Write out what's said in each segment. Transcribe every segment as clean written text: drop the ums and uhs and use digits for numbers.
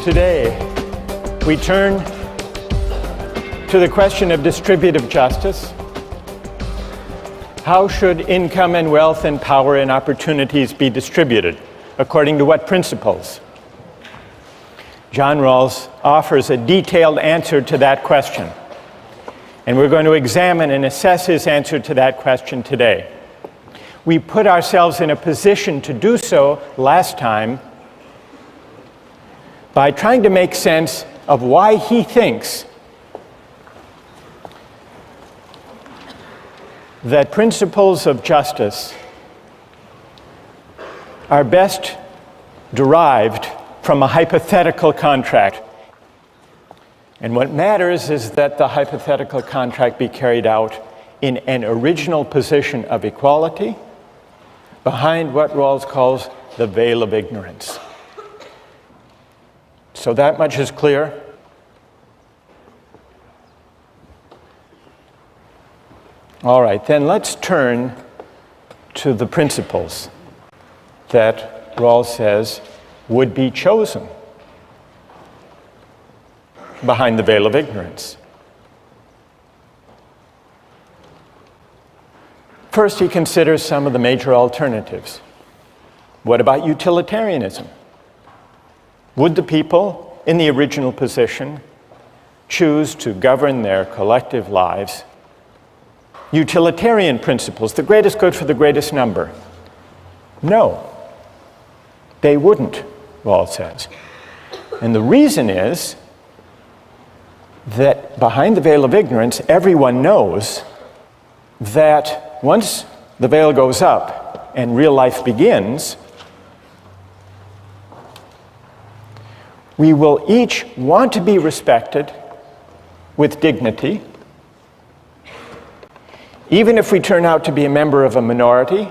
Today, we turn to the question of distributive justice. How should income and wealth and power and opportunities be distributed? According to what principles? John Rawls offers a detailed answer to that question. And we're going to examine and assess his answer to that question today. We put ourselves in a position to do so last time by trying to make sense of why he thinks that principles of justice are best derived from a hypothetical contract. And what matters is that the hypothetical contract be carried out in an original position of equality behind what Rawls calls the veil of ignorance. So that much is clear. All right, then let's turn to the principles that Rawls says would be chosen behind the veil of ignorance. First, he considers some of the major alternatives. What about utilitarianism? Would the people in the original position choose to govern their collective lives? Utilitarian principles, the greatest good for the greatest number. No, they wouldn't, Rawls says. And the reason is that behind the veil of ignorance, everyone knows that once the veil goes up and real life begins, we will each want to be respected with dignity. Even if we turn out to be a member of a minority,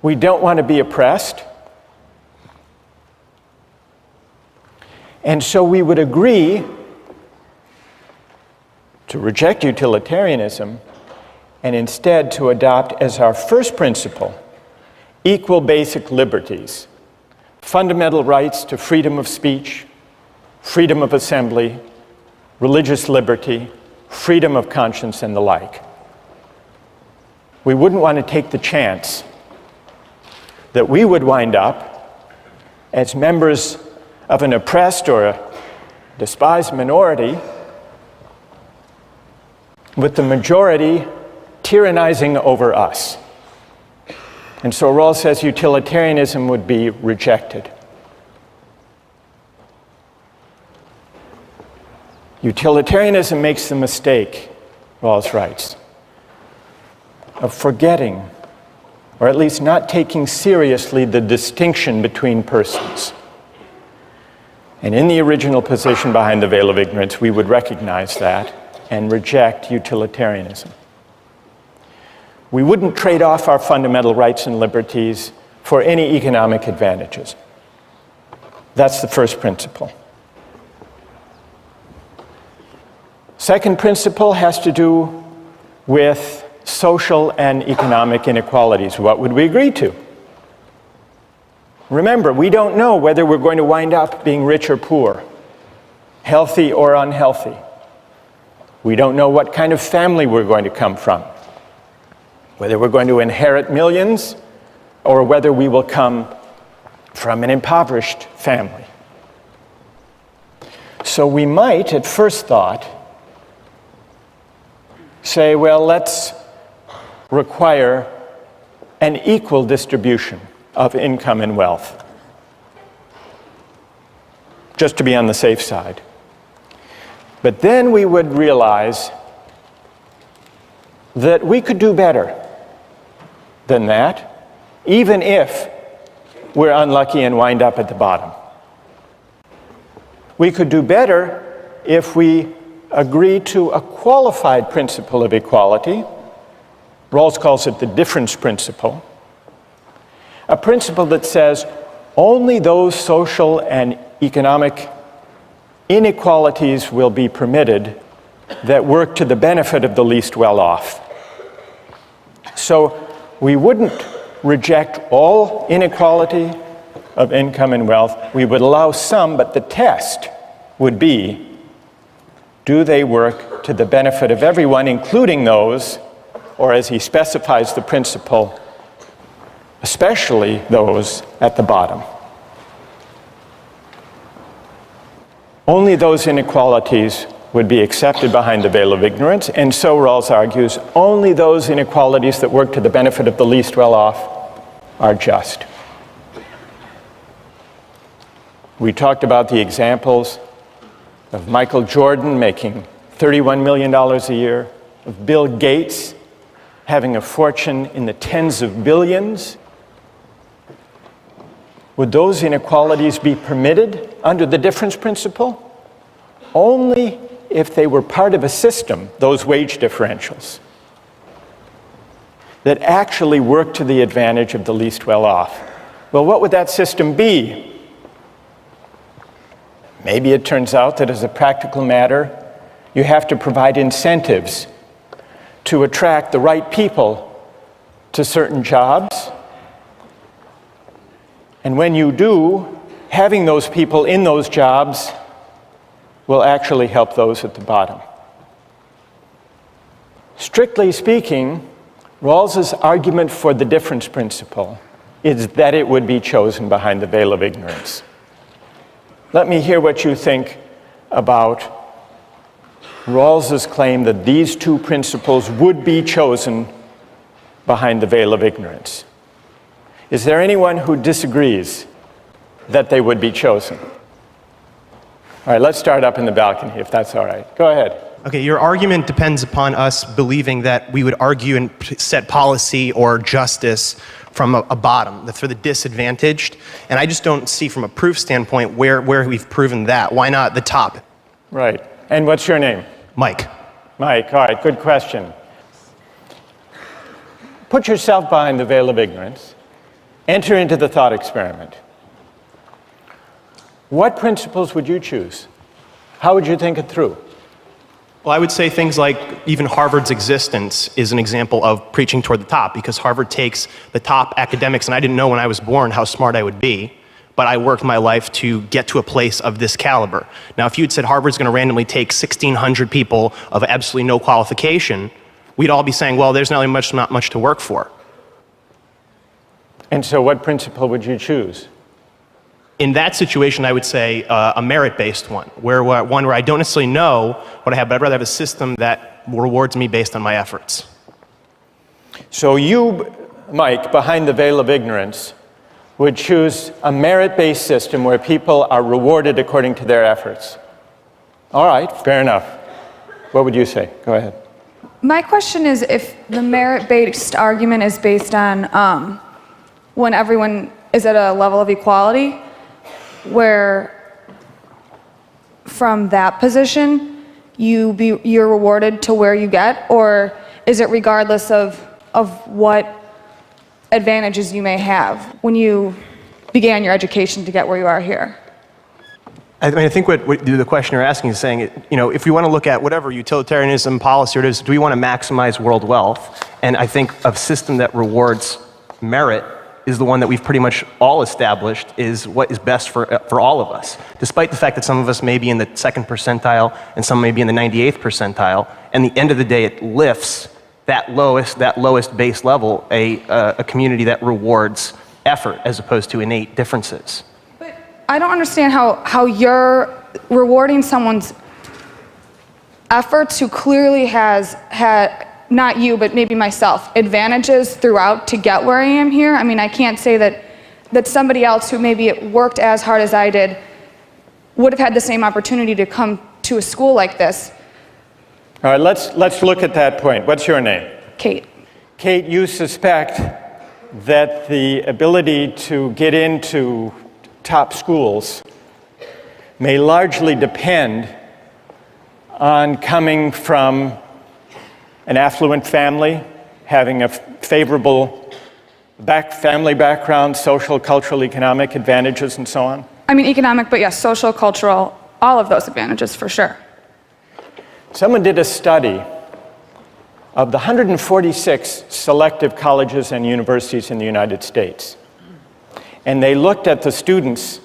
we don't want to be oppressed. And so we would agree to reject utilitarianism and instead to adopt as our first principle equal basic liberties, fundamental rights to freedom of speech, freedom of assembly, religious liberty, freedom of conscience, and the like. We wouldn't want to take the chance that we would wind up as members of an oppressed or a despised minority with the majority tyrannizing over us. And so Rawls says utilitarianism would be rejected. Utilitarianism makes the mistake, Rawls writes, of forgetting, or at least not taking seriously, the distinction between persons. And in the original position behind the veil of ignorance, we would recognize that and reject utilitarianism. We wouldn't trade off our fundamental rights and liberties for any economic advantages. That's the first principle. Second principle has to do with social and economic inequalities. What would we agree to? Remember, we don't know whether we're going to wind up being rich or poor, healthy or unhealthy. We don't know what kind of family we're going to come from, whether we're going to inherit millions or whether we will come from an impoverished family. So we might, at first thought, say, well, let's require an equal distribution of income and wealth, just to be on the safe side. But then we would realize that we could do better than that, even if we're unlucky and wind up at the bottom. We could do better if we agree to a qualified principle of equality. Rawls calls it the difference principle. A principle that says only those social and economic inequalities will be permitted that work to the benefit of the least well-off. So we wouldn't reject all inequality of income and wealth. We would allow some, but the test would be, do they work to the benefit of everyone, including those, or as he specifies the principle, especially those at the bottom. Only those inequalities would be accepted behind the veil of ignorance, and so Rawls argues, only those inequalities that work to the benefit of the least well-off are just. We talked about the examples of Michael Jordan making $31 million a year, of Bill Gates having a fortune in the tens of billions. Would those inequalities be permitted under the difference principle? Only if they were part of a system, those wage differentials, that actually work to the advantage of the least well-off. Well, what would that system be? Maybe it turns out that as a practical matter, you have to provide incentives to attract the right people to certain jobs. And when you do, having those people in those jobs will actually help those at the bottom. Strictly speaking, Rawls's argument for the difference principle is that it would be chosen behind the veil of ignorance. Let me hear what you think about Rawls's claim that these two principles would be chosen behind the veil of ignorance. Is there anyone who disagrees that they would be chosen? All right, let's start up in the balcony, if that's all right. Go ahead. Okay, your argument depends upon us believing that we would argue and set policy or justice from a bottom, for the disadvantaged. And I just don't see from a proof standpoint where we've proven that. Why not the top? Right. And what's your name? Mike. Mike, all right, good question. Put yourself behind the veil of ignorance. Enter into the thought experiment. What principles would you choose? How would you think it through? Well, I would say things like even Harvard's existence is an example of preaching toward the top, because Harvard takes the top academics, and I didn't know when I was born how smart I would be, but I worked my life to get to a place of this caliber. Now, if you'd said Harvard's going to randomly take 1,600 people of absolutely no qualification, we'd all be saying, well, there's not much to work for. And so what principle would you choose? In that situation, I would say a merit-based one, where I don't necessarily know what I have, but I'd rather have a system that rewards me based on my efforts. So you, Mike, behind the veil of ignorance, would choose a merit-based system where people are rewarded according to their efforts. All right, fair enough. What would you say? Go ahead. My question is, if the merit-based argument is based on when everyone is at a level of equality, where from that position you're rewarded to where you get, or is it regardless of what advantages you may have when you began your education to get where you are here? I mean, I think what the question you're asking is saying, you know, if we want to look at whatever utilitarianism policy it is, do we want to maximize world wealth? And I think a system that rewards merit is the one that we've pretty much all established is what is best for all of us. Despite the fact that some of us may be in the 2nd percentile and some may be in the 98th percentile, and at the end of the day it lifts that lowest base level a community that rewards effort as opposed to innate differences. But I don't understand how you're rewarding someone's efforts who clearly has had, not you, but maybe myself, advantages throughout to get where I am here. I mean, I can't say that somebody else who maybe worked as hard as I did would have had the same opportunity to come to a school like this. All right, let's look at that point. What's your name? Kate. Kate, you suspect that the ability to get into top schools may largely depend on coming from an affluent family, having a favorable family background, social, cultural, economic advantages, and so on? I mean, economic, but yes, social, cultural, all of those advantages for sure. Someone did a study of the 146 selective colleges and universities in the United States. And they looked at the students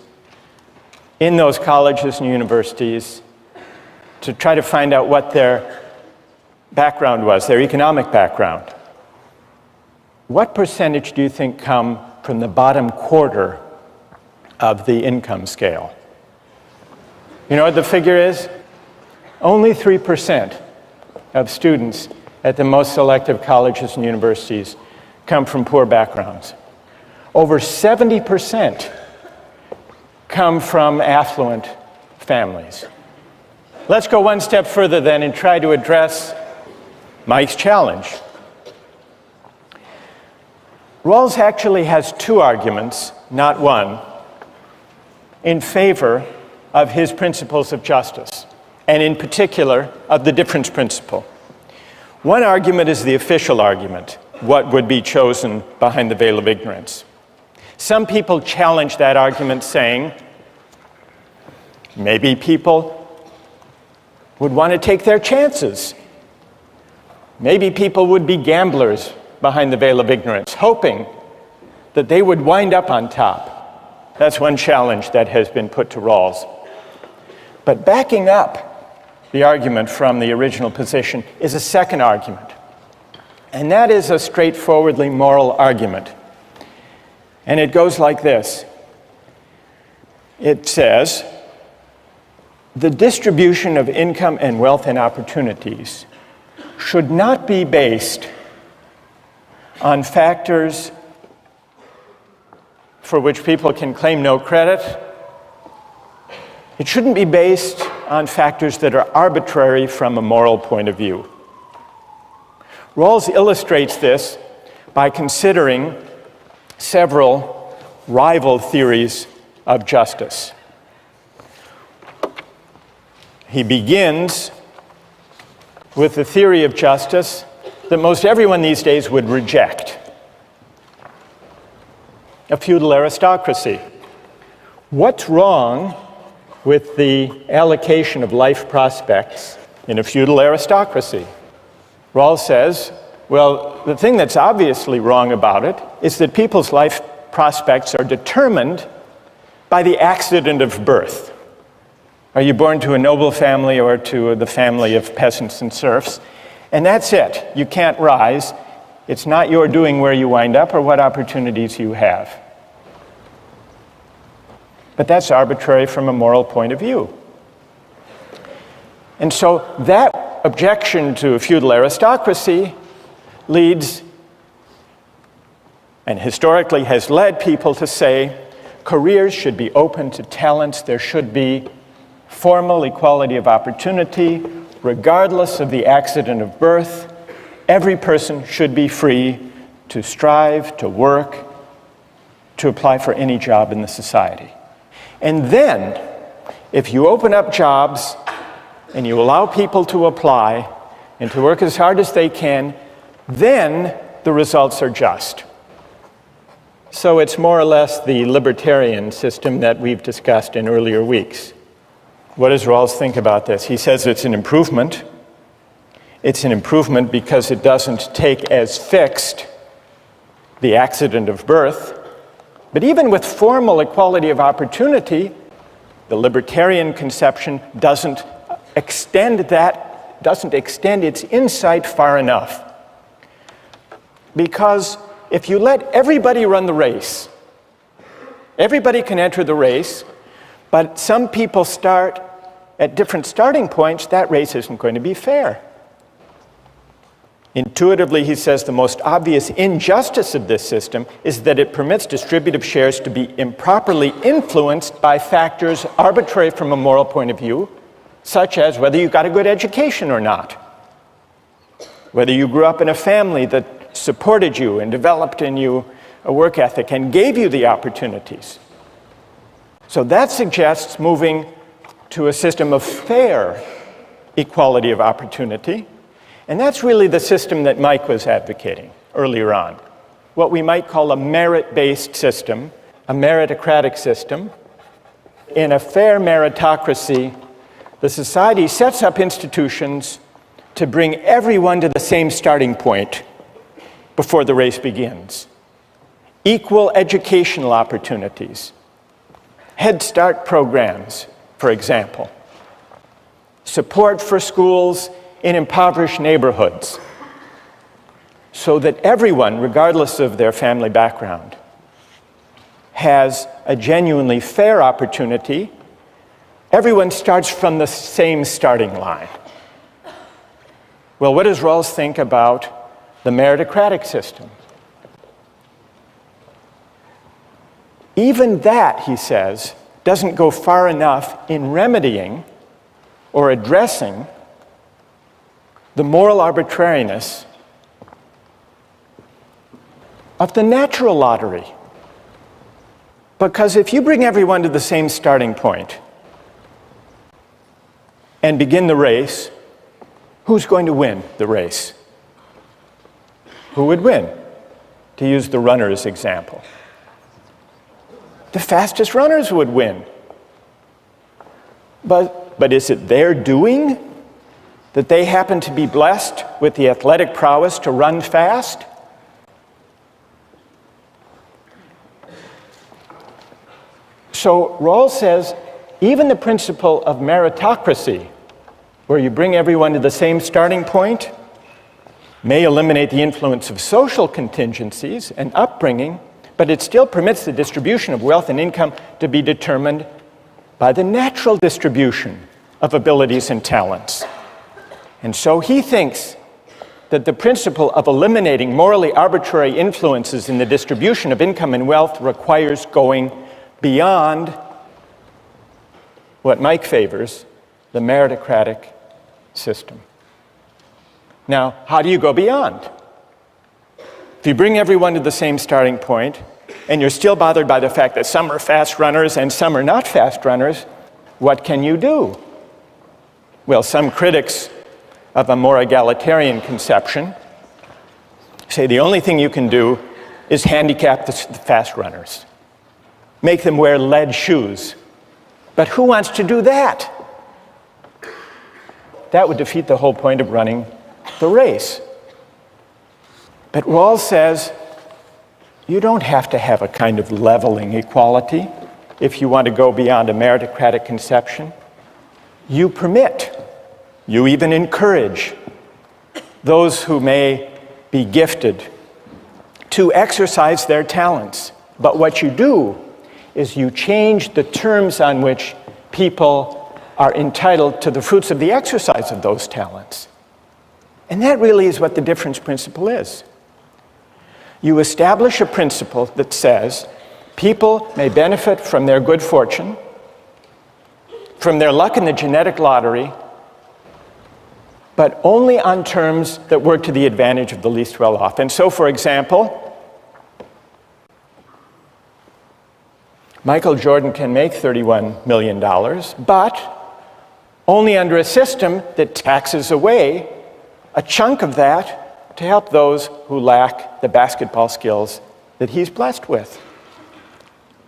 in those colleges and universities to try to find out what their background was, their economic background. What percentage do you think come from the bottom quarter of the income scale? You know what the figure is? Only 3% of students at the most selective colleges and universities come from poor backgrounds. Over 70% come from affluent families. Let's go one step further then and try to address Mike's challenge. Rawls actually has two arguments, not one, in favor of his principles of justice, and in particular of the difference principle. One argument is the official argument, what would be chosen behind the veil of ignorance. Some people challenge that argument saying, maybe people would want to take their chances. Maybe people would be gamblers behind the veil of ignorance, hoping that they would wind up on top. That's one challenge that has been put to Rawls. But backing up the argument from the original position is a second argument. And that is a straightforwardly moral argument. And it goes like this. It says, the distribution of income and wealth and opportunities should not be based on factors for which people can claim no credit. It shouldn't be based on factors that are arbitrary from a moral point of view. Rawls illustrates this by considering several rival theories of justice. He begins with the theory of justice that most everyone these days would reject: a feudal aristocracy. What's wrong with the allocation of life prospects in a feudal aristocracy? Rawls says, well, the thing that's obviously wrong about it is that people's life prospects are determined by the accident of birth. Are you born to a noble family or to the family of peasants and serfs? And that's it. You can't rise. It's not your doing where you wind up or what opportunities you have. But that's arbitrary from a moral point of view. And so that objection to a feudal aristocracy leads, and historically has led people to say, careers should be open to talents. There should be formal equality of opportunity, regardless of the accident of birth. Every person should be free to strive, to work, to apply for any job in the society. And then, if you open up jobs and you allow people to apply and to work as hard as they can, then the results are just. So it's more or less the libertarian system that we've discussed in earlier weeks. What does Rawls think about this? He says it's an improvement. It's an improvement because it doesn't take as fixed the accident of birth. But even with formal equality of opportunity, the libertarian conception doesn't extend its insight far enough. Because if you let everybody run the race, everybody can enter the race, but some people start at different starting points, that race isn't going to be fair. Intuitively, he says, the most obvious injustice of this system is that it permits distributive shares to be improperly influenced by factors arbitrary from a moral point of view, such as whether you got a good education or not, whether you grew up in a family that supported you and developed in you a work ethic and gave you the opportunities. So that suggests moving to a system of fair equality of opportunity. And that's really the system that Mike was advocating earlier on. What we might call a merit-based system, a meritocratic system. In a fair meritocracy, the society sets up institutions to bring everyone to the same starting point before the race begins. equal educational opportunities, Head Start programs, for example, support for schools in impoverished neighborhoods, so that everyone, regardless of their family background, has a genuinely fair opportunity. Everyone starts from the same starting line. Well, what does Rawls think about the meritocratic system? Even that, he says, doesn't go far enough in remedying or addressing the moral arbitrariness of the natural lottery. Because if you bring everyone to the same starting point and begin the race, who's going to win the race? Who would win? To use the runner's example. The fastest runners would win. But is it their doing that they happen to be blessed with the athletic prowess to run fast? So Rawls says, even the principle of meritocracy, where you bring everyone to the same starting point, may eliminate the influence of social contingencies and upbringing, but it still permits the distribution of wealth and income to be determined by the natural distribution of abilities and talents. And so he thinks that the principle of eliminating morally arbitrary influences in the distribution of income and wealth requires going beyond what Mike favors, the meritocratic system. Now, how do you go beyond? If you bring everyone to the same starting point, and you're still bothered by the fact that some are fast runners and some are not fast runners, what can you do? Well, some critics of a more egalitarian conception say the only thing you can do is handicap the fast runners. Make them wear lead shoes. But who wants to do that? That would defeat the whole point of running the race. But Rawls says you don't have to have a kind of leveling equality if you want to go beyond a meritocratic conception. You permit, you even encourage those who may be gifted to exercise their talents. But what you do is you change the terms on which people are entitled to the fruits of the exercise of those talents. And that really is what the difference principle is. You establish a principle that says people may benefit from their good fortune, from their luck in the genetic lottery, but only on terms that work to the advantage of the least well-off. And so, for example, Michael Jordan can make $31 million, but only under a system that taxes away a chunk of that to help those who lack the basketball skills that he's blessed with.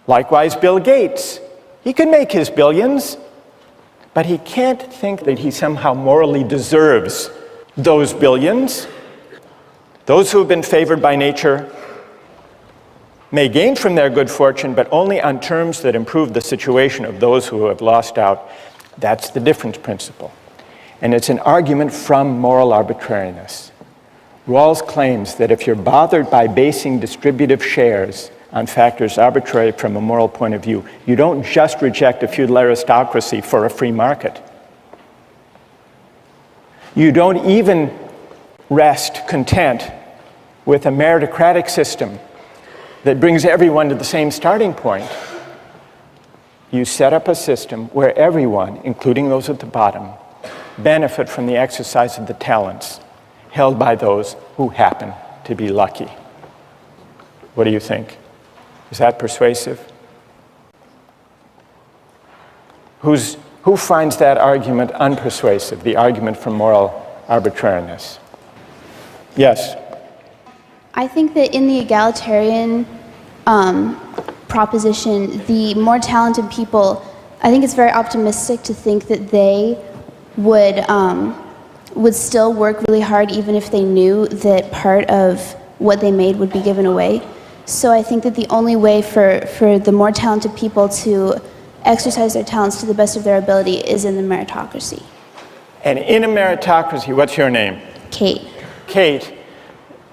Likewise, Bill Gates. He can make his billions, but he can't think that he somehow morally deserves those billions. Those who have been favored by nature may gain from their good fortune, but only on terms that improve the situation of those who have lost out. That's the difference principle. And it's an argument from moral arbitrariness. Rawls claims that if you're bothered by basing distributive shares on factors arbitrary from a moral point of view, you don't just reject a feudal aristocracy for a free market. You don't even rest content with a meritocratic system that brings everyone to the same starting point. You set up a system where everyone, including those at the bottom, benefit from the exercise of the talents held by those who happen to be lucky. What do you think? Is that persuasive? Who finds that argument unpersuasive, the argument from moral arbitrariness? Yes? I think that in the egalitarian proposition, the more talented people, I think it's very optimistic to think that they would still work really hard even if they knew that part of what they made would be given away. So I think that the only way for the more talented people to exercise their talents to the best of their ability is in the meritocracy. And in a meritocracy, what's your name? Kate. Kate,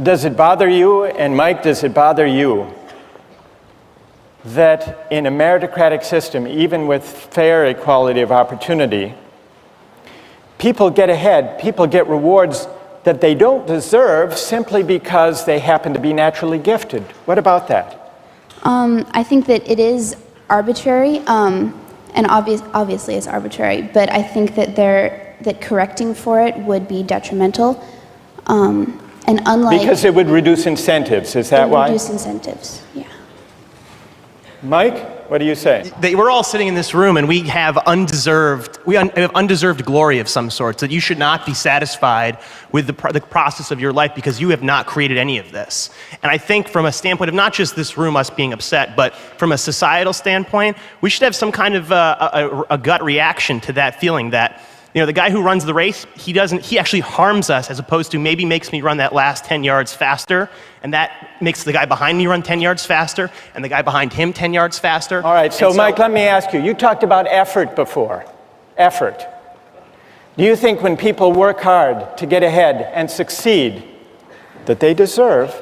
does it bother you, and Mike, does it bother you that in a meritocratic system, even with fair equality of opportunity, people get ahead, people get rewards that they don't deserve simply because they happen to be naturally gifted? What about that? I think that it is arbitrary, and obviously it's arbitrary, but I think that that correcting for it would be detrimental. And unlike... Because it would reduce incentives, is that why? Reduce incentives, yeah. Mike, what do you say? We're all sitting in this room and we have undeserved glory of some sort, that you should not be satisfied with the process of your life because you have not created any of this. And I think from a standpoint of not just this room, us being upset, but from a societal standpoint, we should have some kind of a gut reaction to that feeling that, you know, the guy who runs the race, he actually harms us as opposed to maybe makes me run that last 10 yards faster, and that makes the guy behind me run 10 yards faster, and the guy behind him 10 yards faster. All right, so Mike, let me ask you, you talked about effort before. Effort. Do you think when people work hard to get ahead and succeed, that they deserve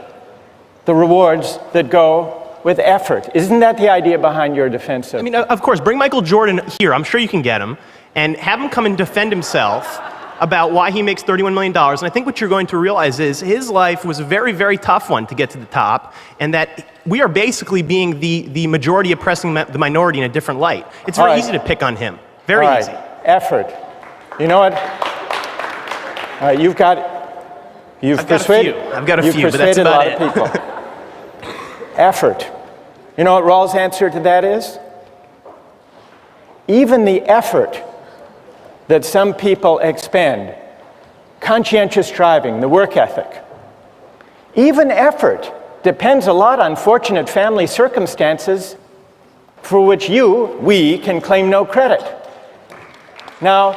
the rewards that go with effort? Isn't that the idea behind your defense of... I mean, of course, bring Michael Jordan here, I'm sure you can get him, and have him come and defend himself about why he makes $31 million. And I think what you're going to realize is his life was a very, very tough one to get to the top, and that we are basically being the majority oppressing the minority in a different light. It's very easy to pick on him. Very easy. Effort. You know what? All right, you've persuaded. I've got a few, but that's about it. You've persuaded a lot of people. Effort. You know what Rawls' answer to that is? Even the effort that some people expend, conscientious striving, the work ethic, even effort depends a lot on fortunate family circumstances for which we can claim no credit. Now,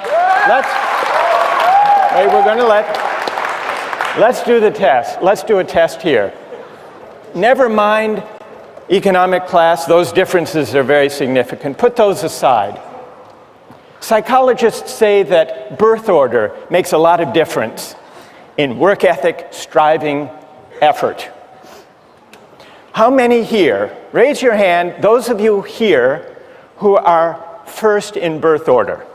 let's do the test. Let's do a test here. Never mind economic class, those differences are very significant. Put those aside. Psychologists say that birth order makes a lot of difference in work ethic, striving, effort. How many here, raise your hand, those of you here who are first in birth order?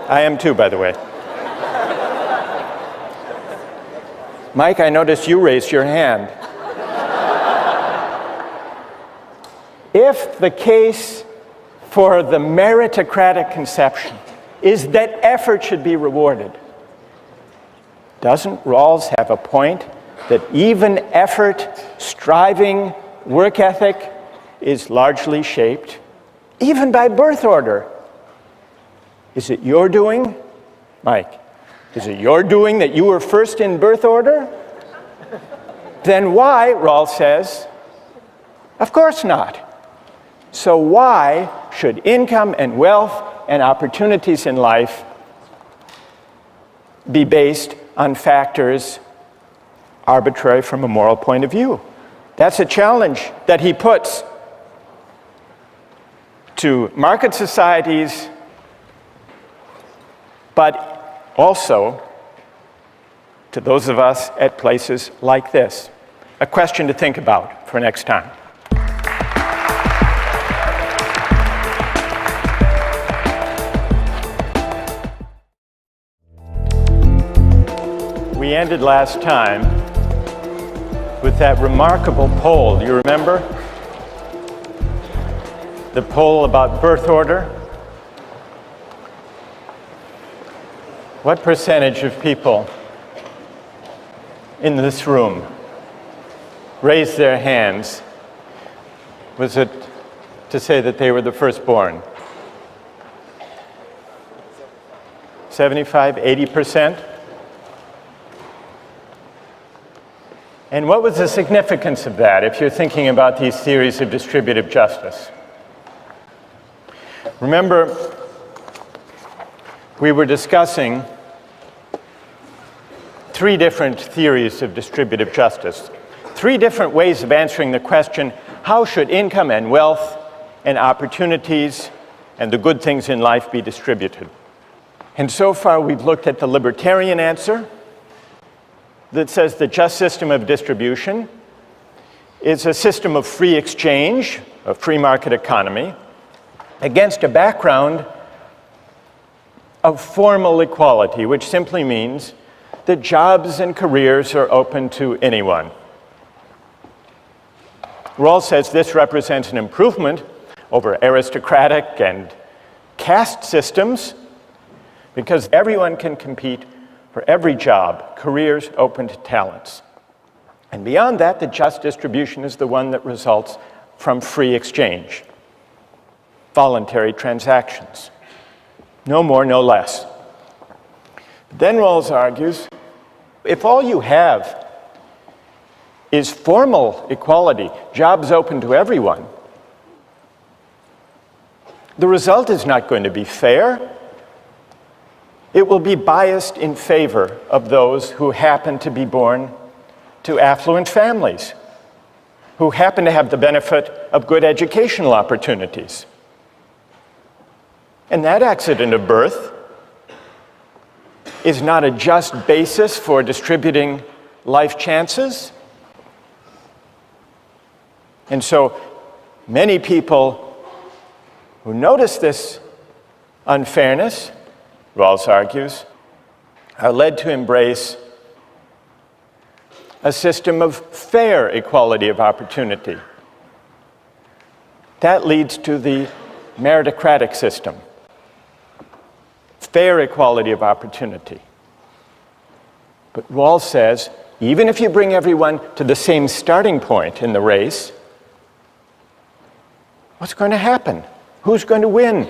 I am too, by the way. Mike, I noticed you raised your hand. If the case for the meritocratic conception is that effort should be rewarded, doesn't Rawls have a point that even effort, striving, work ethic is largely shaped even by birth order? Is it your doing, Mike? Is it your doing that you were first in birth order? Then why, Rawls says, of course not. So why should income and wealth and opportunities in life be based on factors arbitrary from a moral point of view? That's a challenge that he puts to market societies, but also to those of us at places like this. A question to think about for next time. We ended last time with that remarkable poll. Do you remember? The poll about birth order. What percentage of people in this room raised their hands? Was it to say that they were the firstborn? 75, 80%? And what was the significance of that if you're thinking about these theories of distributive justice? Remember, we were discussing three different theories of distributive justice, three different ways of answering the question, how should income and wealth and opportunities and the good things in life be distributed? And so far we've looked at the libertarian answer that says the just system of distribution is a system of free exchange, a free market economy, against a background of formal equality, which simply means that jobs and careers are open to anyone. Rawls says this represents an improvement over aristocratic and caste systems because everyone can compete for every job, careers open to talents. And beyond that, the just distribution is the one that results from free exchange, voluntary transactions. No more, no less. Then Rawls argues, if all you have is formal equality, jobs open to everyone, the result is not going to be fair. It will be biased in favor of those who happen to be born to affluent families, who happen to have the benefit of good educational opportunities. And that accident of birth is not a just basis for distributing life chances. And so many people who notice this unfairness, Rawls argues, are led to embrace a system of fair equality of opportunity. That leads to the meritocratic system. Fair equality of opportunity. But Rawls says, even if you bring everyone to the same starting point in the race, what's going to happen? Who's going to win?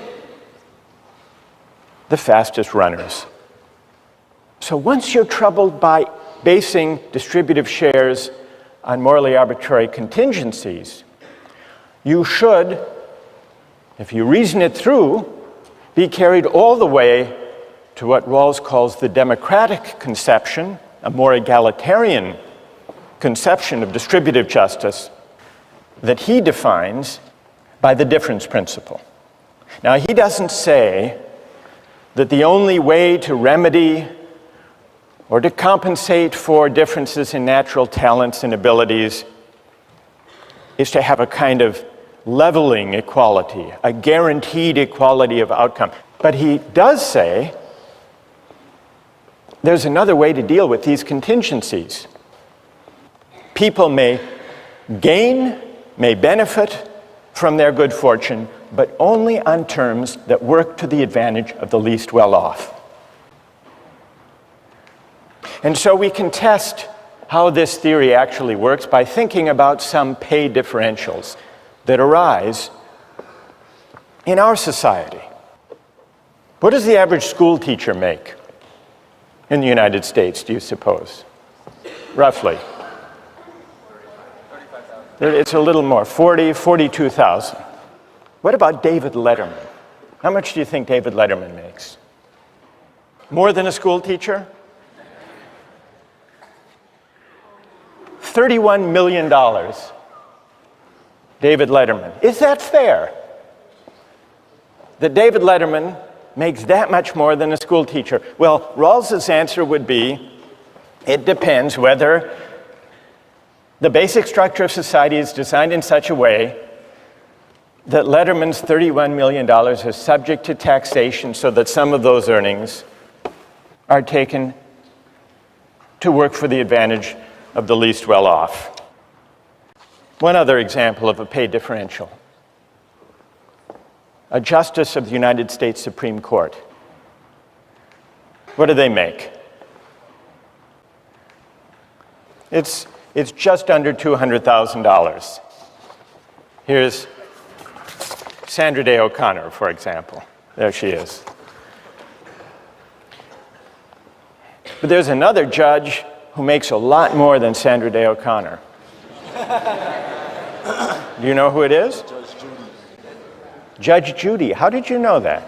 The fastest runners. So once you're troubled by basing distributive shares on morally arbitrary contingencies, you should, if you reason it through, be carried all the way to what Rawls calls the democratic conception, a more egalitarian conception of distributive justice that he defines by the difference principle. Now, he doesn't say that the only way to remedy or to compensate for differences in natural talents and abilities is to have a kind of leveling equality, a guaranteed equality of outcome. But he does say there's another way to deal with these contingencies. People may gain, may benefit from their good fortune, but only on terms that work to the advantage of the least well-off. And so we can test how this theory actually works by thinking about some pay differentials that arise in our society. What does the average school teacher make in the United States, do you suppose? Roughly. It's a little more, 42,000. What about David Letterman? How much do you think David Letterman makes? More than a school teacher? $31 million. David Letterman. Is that fair? That David Letterman makes that much more than a school teacher? Well, Rawls's answer would be, it depends whether the basic structure of society is designed in such a way that Letterman's $31 million is subject to taxation so that some of those earnings are taken to work for the advantage of the least well-off. One other example of a pay differential. A justice of the United States Supreme Court. What do they make? It's just under $200,000. Here's Sandra Day O'Connor, for example. There she is. But there's another judge who makes a lot more than Sandra Day O'Connor. Do you know who it is? Judge Judy. How did you know that?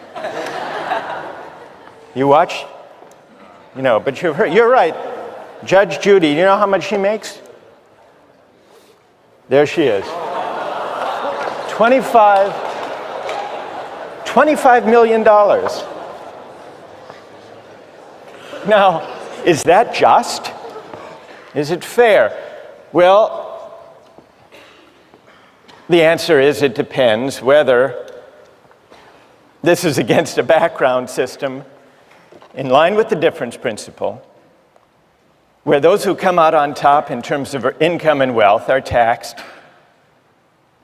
You watch? You know, but you've heard, you're right. Judge Judy, you know how much she makes? There she is. $25 million. Now, is that just? Is it fair? Well, the answer is it depends whether this is against a background system in line with the difference principle, where those who come out on top in terms of income and wealth are taxed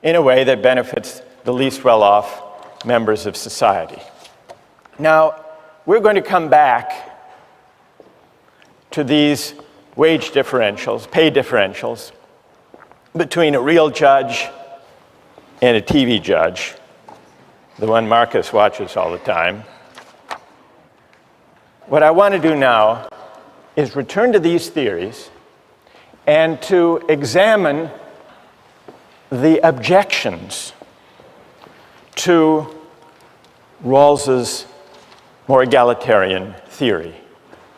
in a way that benefits the least well-off members of society. Now, we're going to come back to these wage differentials, pay differentials, between a real judge and a TV judge, the one Marcus watches all the time. What I want to do now is return to these theories and to examine the objections to Rawls's more egalitarian theory,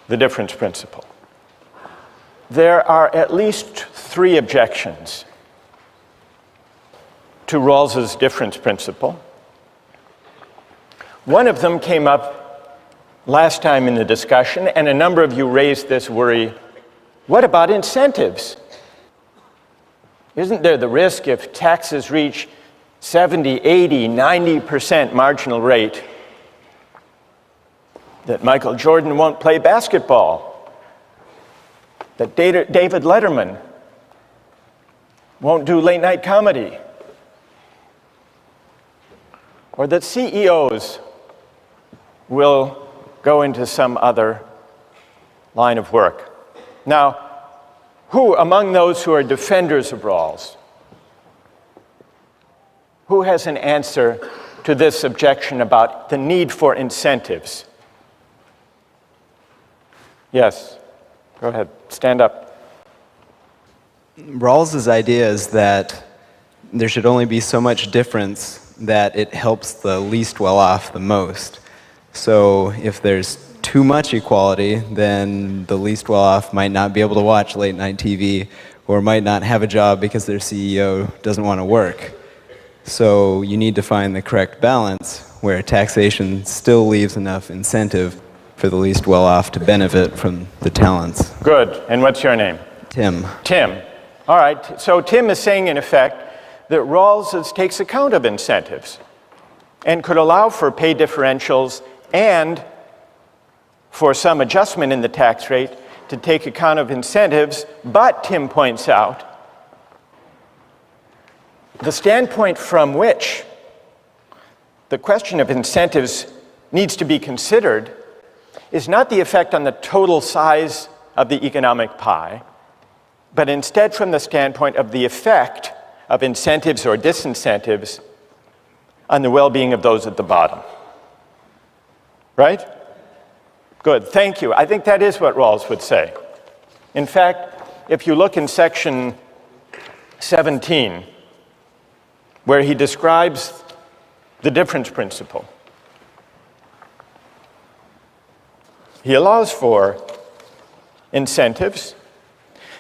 the difference principle. There are at least 3 objections to Rawls's difference principle. One of them came up last time in the discussion, and a number of you raised this worry. What about incentives? Isn't there the risk if taxes reach 70, 80, 90% marginal rate that Michael Jordan won't play basketball, that David Letterman won't do late night comedy, or that CEOs will go into some other line of work? Now, who among those who are defenders of Rawls, who has an answer to this objection about the need for incentives? Yes, go ahead, stand up. Rawls's idea is that there should only be so much difference that it helps the least well-off the most. So if there's too much equality, then the least well-off might not be able to watch late-night TV or might not have a job because their CEO doesn't want to work. So you need to find the correct balance where taxation still leaves enough incentive for the least well-off to benefit from the talents. Good. And what's your name? Tim. Tim. All right. So Tim is saying, in effect, that Rawls takes account of incentives and could allow for pay differentials and for some adjustment in the tax rate to take account of incentives. But, Tim points out, the standpoint from which the question of incentives needs to be considered is not the effect on the total size of the economic pie, but instead from the standpoint of the effect of incentives or disincentives on the well-being of those at the bottom. Right? Good, thank you. I think that is what Rawls would say. In fact, if you look in section 17, where he describes the difference principle, he allows for incentives.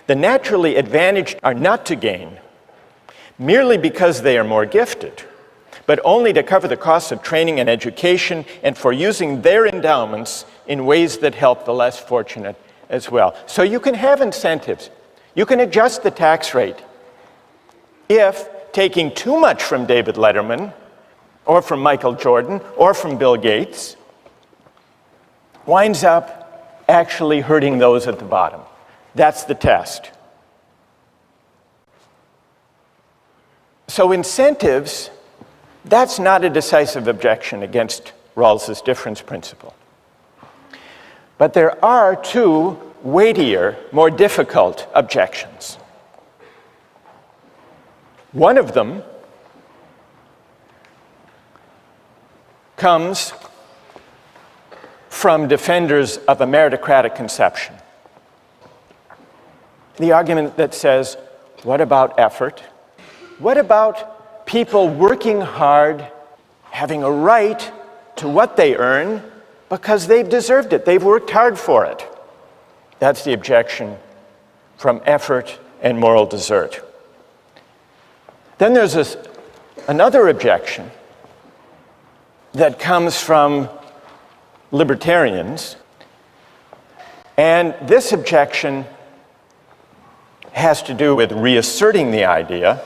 The naturally advantaged are not to gain merely because they are more gifted, but only to cover the costs of training and education and for using their endowments in ways that help the less fortunate as well. So you can have incentives. You can adjust the tax rate if taking too much from David Letterman or from Michael Jordan or from Bill Gates winds up actually hurting those at the bottom. That's the test. So incentives, that's not a decisive objection against Rawls's difference principle. But there are 2 weightier, more difficult objections. One of them comes from defenders of a meritocratic conception. The argument that says, what about effort? What about people working hard, having a right to what they earn because they've deserved it, they've worked hard for it? That's the objection from effort and moral desert. Then there's another objection that comes from libertarians, and this objection has to do with reasserting the idea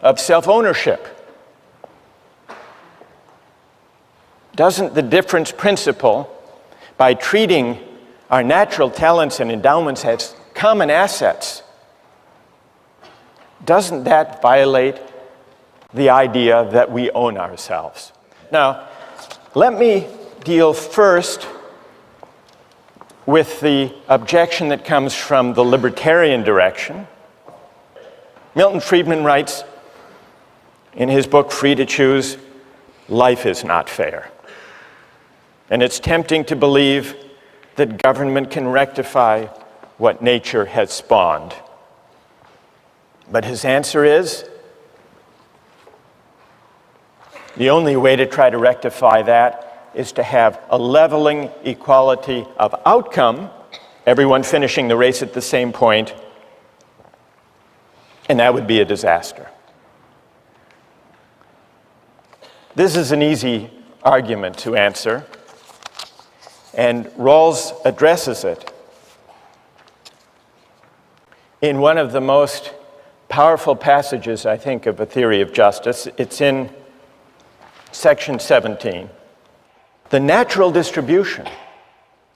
of self-ownership. Doesn't the difference principle, by treating our natural talents and endowments as common assets, doesn't that violate the idea that we own ourselves? Now, let me deal first with the objection that comes from the libertarian direction. Milton Friedman writes in his book, Free to Choose, life is not fair. And it's tempting to believe that government can rectify what nature has spawned. But his answer is, the only way to try to rectify that is to have a leveling equality of outcome, everyone finishing the race at the same point, and that would be a disaster. This is an easy argument to answer, and Rawls addresses it in one of the most powerful passages, I think, of A Theory of Justice. It's in section 17. The natural distribution,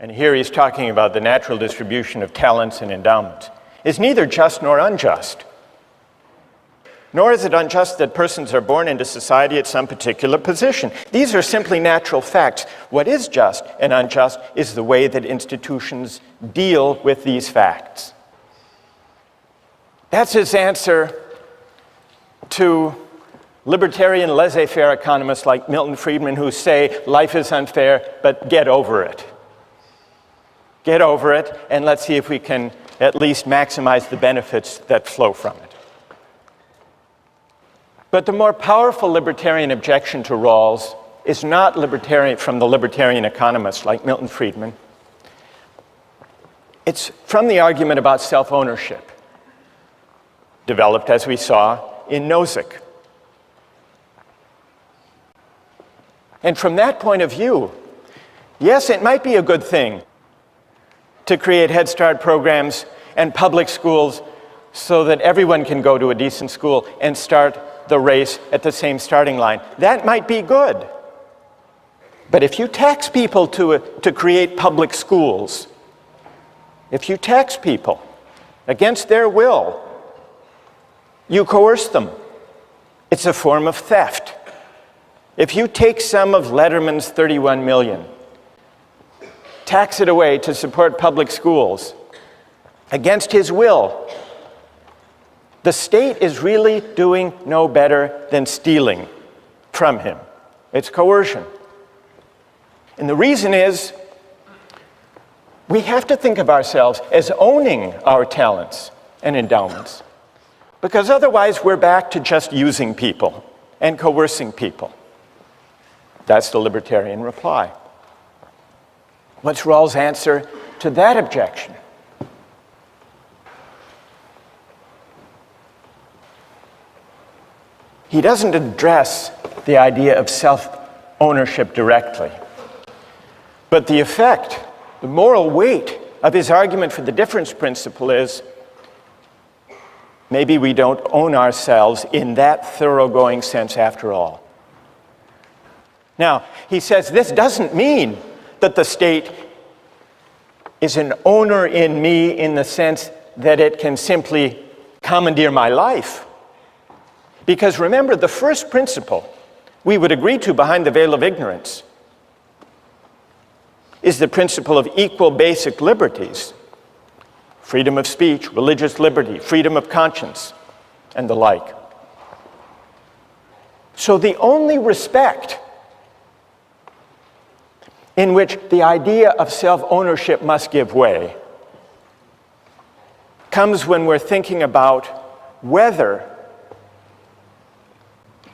and here he's talking about the natural distribution of talents and endowments, is neither just nor unjust. Nor is it unjust that persons are born into society at some particular position. These are simply natural facts. What is just and unjust is the way that institutions deal with these facts. That's his answer to libertarian laissez-faire economists like Milton Friedman, who say life is unfair, but get over it. Get over it, and let's see if we can at least maximize the benefits that flow from it. But the more powerful libertarian objection to Rawls is not from the libertarian economists like Milton Friedman. It's from the argument about self-ownership, developed, as we saw, in Nozick. And from that point of view, yes, it might be a good thing to create Head Start programs and public schools so that everyone can go to a decent school and start the race at the same starting line. That might be good. But if you tax people to create public schools, if you tax people against their will, you coerce them. It's a form of theft. If you take some of Letterman's 31 million, tax it away to support public schools against his will, the state is really doing no better than stealing from him. It's coercion. And the reason is, we have to think of ourselves as owning our talents and endowments, because otherwise we're back to just using people and coercing people. That's the libertarian reply. What's Rawls' answer to that objection? He doesn't address the idea of self-ownership directly, but the effect, the moral weight of his argument for the difference principle is, maybe we don't own ourselves in that thoroughgoing sense after all. Now, he says this doesn't mean that the state is an owner in me in the sense that it can simply commandeer my life. Because remember, the first principle we would agree to behind the veil of ignorance is the principle of equal basic liberties: freedom of speech, religious liberty, freedom of conscience, and the like. So the only respect in which the idea of self-ownership must give way comes when we're thinking about whether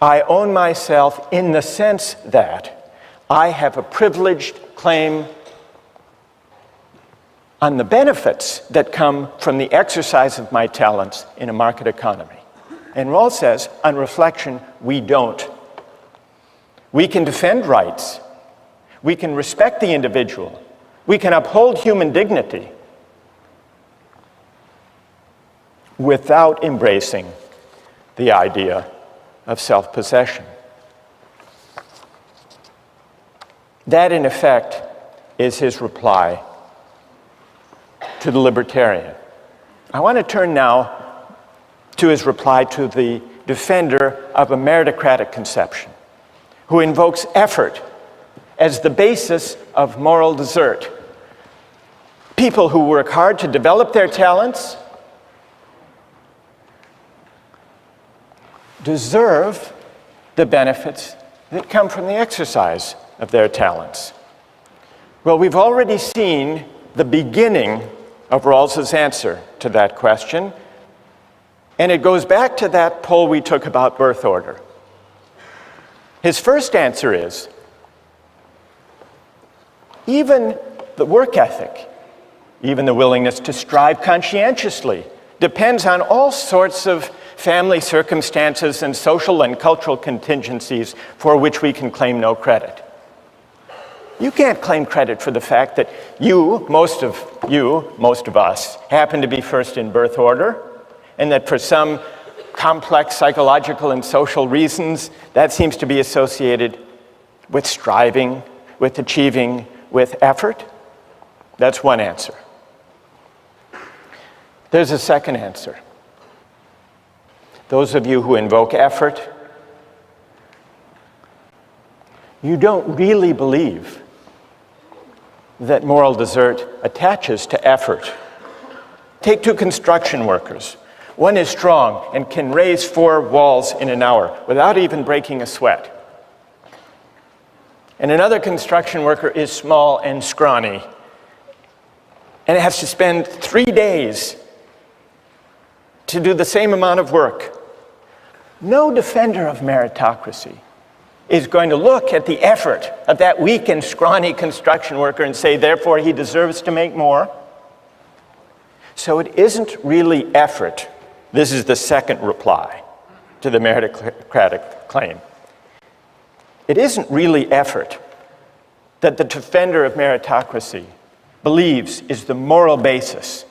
I own myself in the sense that I have a privileged claim on the benefits that come from the exercise of my talents in a market economy. And Rawls says, on reflection, we don't. We can defend rights. We can respect the individual. We can uphold human dignity without embracing the idea of self-possession. That, in effect, is his reply to the libertarian. I want to turn now to his reply to the defender of a meritocratic conception, who invokes effort as the basis of moral desert. People who work hard to develop their talents deserve the benefits that come from the exercise of their talents. Well, we've already seen the beginning of Rawls's answer to that question, and it goes back to that poll we took about birth order. His first answer is, even the work ethic, even the willingness to strive conscientiously, depends on all sorts of family circumstances and social and cultural contingencies for which we can claim no credit. You can't claim credit for the fact that most of us, happen to be first in birth order, and that for some complex psychological and social reasons, that seems to be associated with striving, with achieving, with effort. That's one answer. There's a second answer. Those of you who invoke effort, you don't really believe that moral desert attaches to effort. Take two construction workers. One is strong and can raise 4 walls in an hour without even breaking a sweat. And another construction worker is small and scrawny and has to spend 3 days to do the same amount of work. No defender of meritocracy is going to look at the effort of that weak and scrawny construction worker and say, therefore, he deserves to make more. So it isn't really effort. This is the second reply to the meritocratic claim. It isn't really effort that the defender of meritocracy believes is the moral basis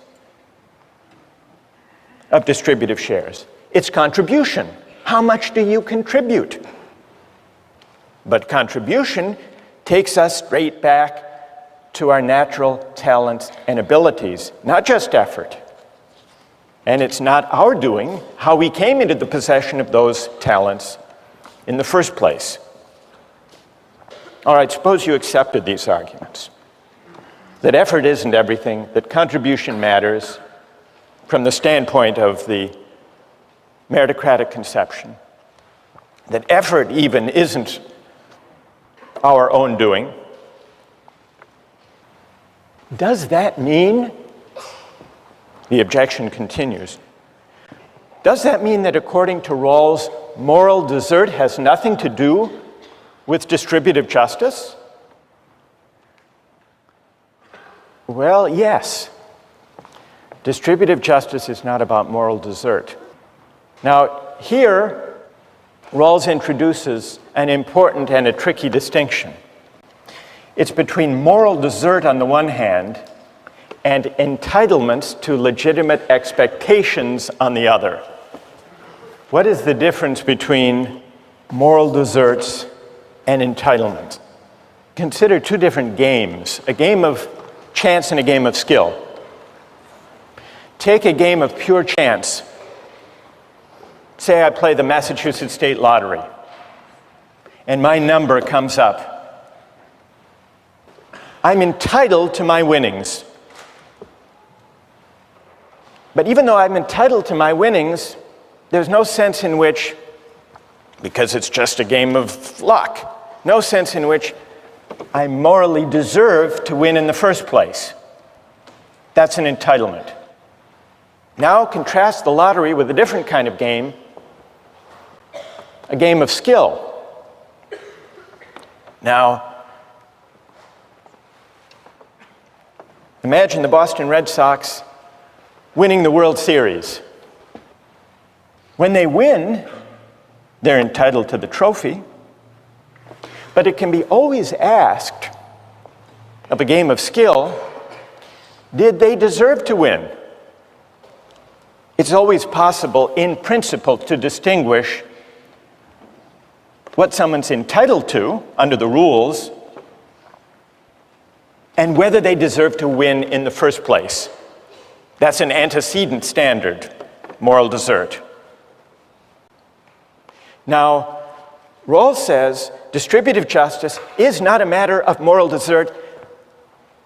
of distributive shares. It's contribution. How much do you contribute? But contribution takes us straight back to our natural talents and abilities, not just effort. And it's not our doing how we came into the possession of those talents in the first place. All right, suppose you accepted these arguments, that effort isn't everything, that contribution matters from the standpoint of the meritocratic conception, that effort even isn't our own doing. Does that mean, the objection continues, does that mean that according to Rawls, moral desert has nothing to do with distributive justice? Well, yes. Distributive justice is not about moral desert. Now, here, Rawls introduces an important and a tricky distinction. It's between moral desert on the one hand and entitlements to legitimate expectations on the other. What is the difference between moral deserts and entitlements? Consider two different games, a game of chance and a game of skill. Take a game of pure chance. Say I play the Massachusetts State Lottery, and my number comes up. I'm entitled to my winnings. But even though I'm entitled to my winnings, there's no sense in which, because it's just a game of luck, no sense in which I morally deserve to win in the first place. That's an entitlement. Now contrast the lottery with a different kind of game, a game of skill. Now, Imagine the Boston Red Sox winning the World Series. When they win, they're entitled to the trophy, but it can be always asked of a game of skill, did they deserve to win? It's always possible, in principle, to distinguish what someone's entitled to under the rules and whether they deserve to win in the first place. That's an antecedent standard, moral desert. Now, Rawls says distributive justice is not a matter of moral desert,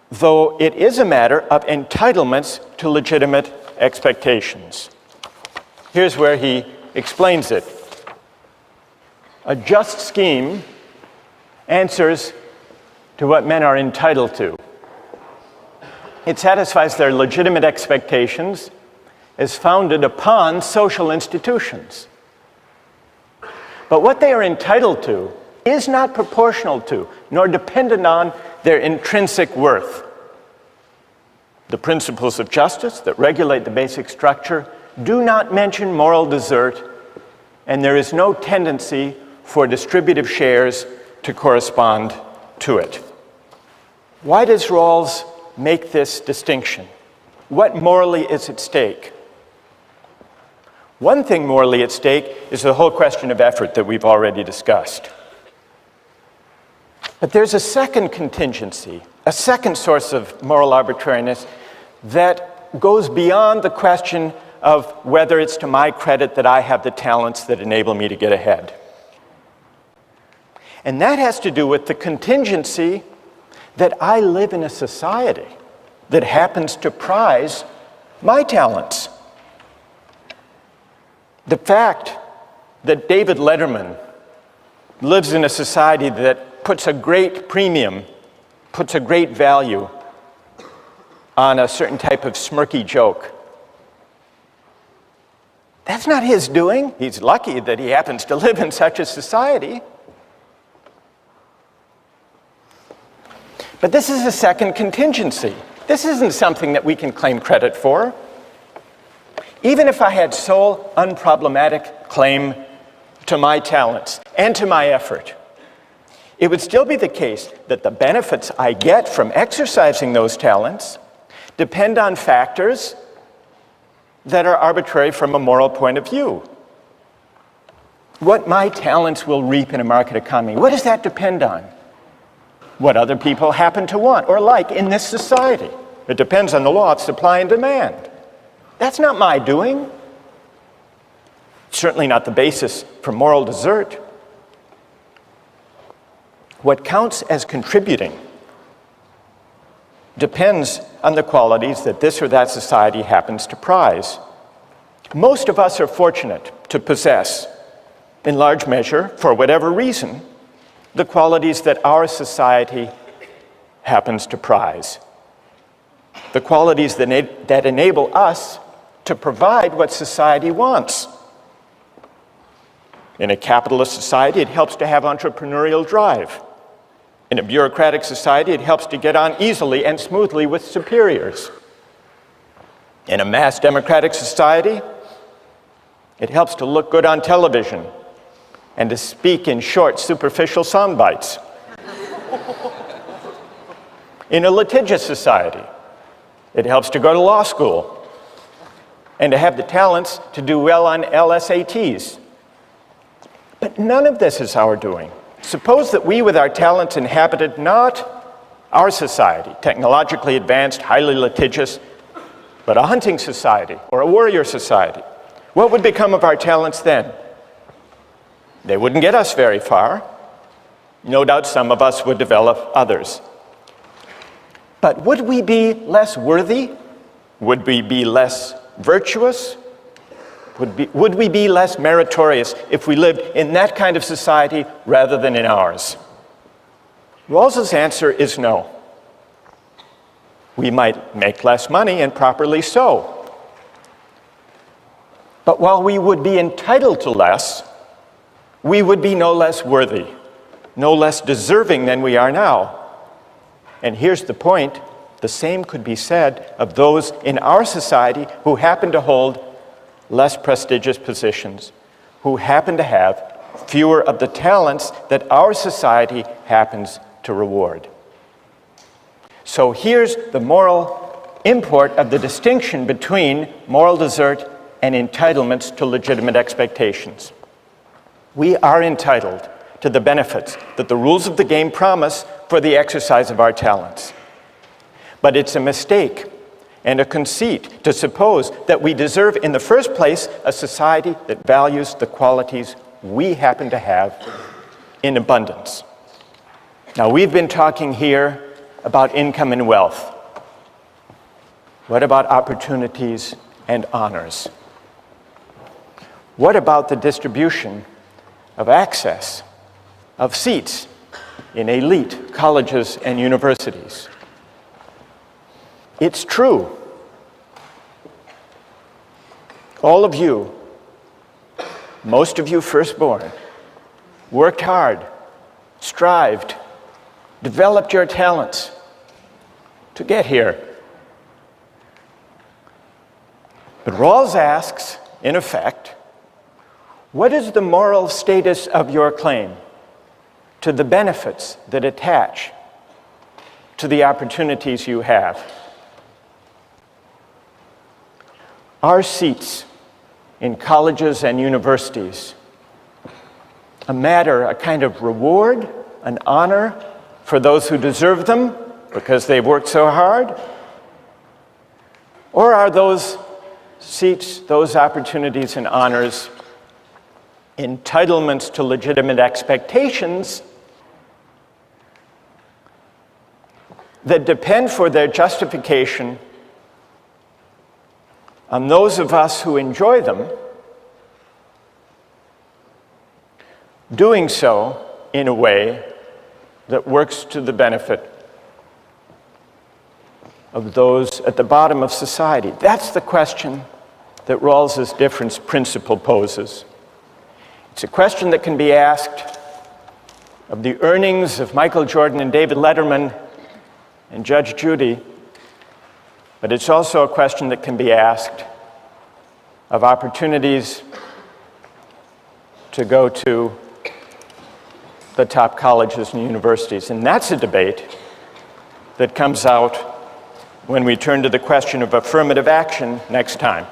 though it is a matter of entitlements to legitimate expectations. Here's where he explains it. A just scheme answers to what men are entitled to. It satisfies their legitimate expectations as founded upon social institutions. But what they are entitled to is not proportional to, nor dependent on, their intrinsic worth. The principles of justice that regulate the basic structure do not mention moral desert, and there is no tendency for distributive shares to correspond to it. Why does Rawls make this distinction? What morally is at stake? One thing morally at stake is the whole question of effort that we've already discussed. But there's a second contingency, a second source of moral arbitrariness that goes beyond the question of whether it's to my credit that I have the talents that enable me to get ahead. And that has to do with the contingency that I live in a society that happens to prize my talents. The fact that David Letterman lives in a society that puts a great premium, puts a great value on a certain type of smirky joke, that's not his doing. He's lucky that he happens to live in such a society. But this is a second contingency. This isn't something that we can claim credit for. Even if I had sole, unproblematic claim to my talents and to my effort, it would still be the case that the benefits I get from exercising those talents depend on factors that are arbitrary from a moral point of view. What my talents will reap in a market economy, what does that depend on? What other people happen to want or like in this society. It depends on the law of supply and demand. That's not my doing. Certainly not the basis for moral desert. What counts as contributing depends on the qualities that this or that society happens to prize. Most of us are fortunate to possess, in large measure, for whatever reason, the qualities that our society happens to prize. The qualities that enable us to provide what society wants. In a capitalist society, it helps to have entrepreneurial drive. In a bureaucratic society, it helps to get on easily and smoothly with superiors. In a mass democratic society, it helps to look good on television and to speak in short, superficial sound bites. In a litigious society, it helps to go to law school and to have the talents to do well on LSATs. But none of this is our doing. Suppose that we, with our talents, inhabited not our society, technologically advanced, highly litigious, but a hunting society or a warrior society. What would become of our talents then? They wouldn't get us very far. No doubt some of us would develop others. But would we be less worthy? Would we be less virtuous? Would we be less meritorious if we lived in that kind of society rather than in ours? Rawls's answer is no. We might make less money, and properly so. But while we would be entitled to less, we would be no less worthy, no less deserving than we are now. And here's the point. The same could be said of those in our society who happen to hold less prestigious positions, who happen to have fewer of the talents that our society happens to reward. So here's the moral import of the distinction between moral desert and entitlements to legitimate expectations. We are entitled to the benefits that the rules of the game promise for the exercise of our talents. But it's a mistake and a conceit to suppose that we deserve in the first place a society that values the qualities we happen to have in abundance. Now, we've been talking here about income and wealth. What about opportunities and honors? What about the distribution of access, of seats in elite colleges and universities? It's true. All of you, most of you firstborn, worked hard, strived, developed your talents to get here. But Rawls asks, in effect, what is the moral status of your claim to the benefits that attach to the opportunities you have? Are seats in colleges and universities a matter, a kind of reward, an honor for those who deserve them because they've worked so hard? Or are those seats, those opportunities and honors, entitlements to legitimate expectations that depend for their justification on those of us who enjoy them, doing so in a way that works to the benefit of those at the bottom of society? That's the question that Rawls's difference principle poses. It's a question that can be asked of the earnings of Michael Jordan and David Letterman and Judge Judy, but it's also a question that can be asked of opportunities to go to the top colleges and universities. And that's a debate that comes out when we turn to the question of affirmative action next time.